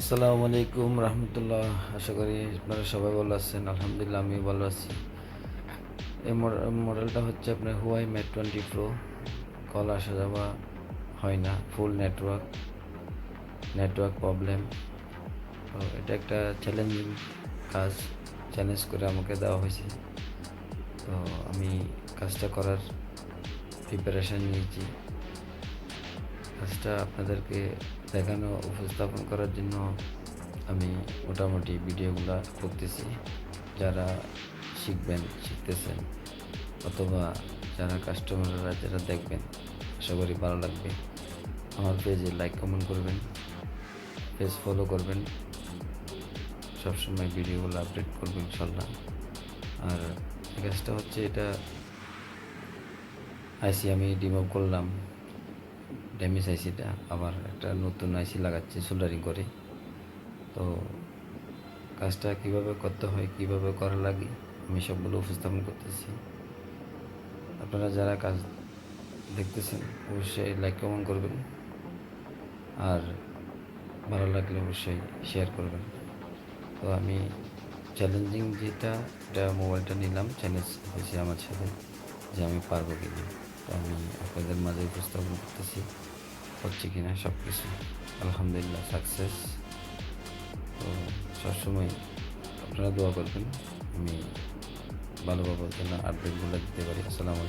আসসালামু আলাইকুম রহমতুল্লাহ। আশা করি আপনারা সবাই ভালো আছেন। আলহামদুলিল্লাহ আমি ভালো আছি। এই মডেলটা হচ্ছে আপনার হুয়াই মেট 20 প্রো। কল আসা যাওয়া হয় না, ফুল নেটওয়ার্ক প্রবলেম। তো এটা একটা চ্যালেঞ্জিং কাজ, চ্যালেঞ্জ করে আমাকে দেওয়া হয়েছে। তো আমি কাজটা করার প্রিপারেশান নিয়েছি। কাজটা আপনাদেরকে দেখানো, উপস্থাপন করার জন্য আমি মোটামুটি ভিডিওগুলো করতেছি। যারা শিখতেছেন, অথবা যারা কাস্টমাররা যারা দেখবেন, আশা করি ভালো লাগবে। আমার পেজে লাইক কমেন্ট করবেন, পেজ ফলো করবেন, সবসময় ভিডিওগুলো আপডেট করবেন ইনশাল্লাহ। আর এই কাজটা হচ্ছে, এটা আইসি আমি রিমুভ করলাম, ড্যামেজ আইসিটা, আবার একটা নতুন আইসি লাগাচ্ছি সোল্ডারিং করে। তো কাজটা কিভাবে করতে হয়, কিভাবে করা লাগে, আমি সবগুলো উপস্থাপন করতেছি। আপনারা যারা কাজ দেখতেছেন অবশ্যই লাইক কমেন্ট করবেন, আর ভালো লাগলে অবশ্যই শেয়ার করবেন। তো আমি চ্যালেঞ্জিং যেটা, এটা মোবাইলটা নিলাম, চ্যালেঞ্জ হয়েছে আমার সাথে যে আমি পারবো কিনা। তো আমি আপনাদের মাঝে উপস্থাপন করতেছি, হচ্ছে কিনা সব কিছু। আলহামদুলিল্লাহ সাকসেস। তো সবসময় আপনারা দোয়া করবেন আমি ভালোভাবে যেন আপডেটগুলো দিতে পারি। আসসালামু আলাইকুম।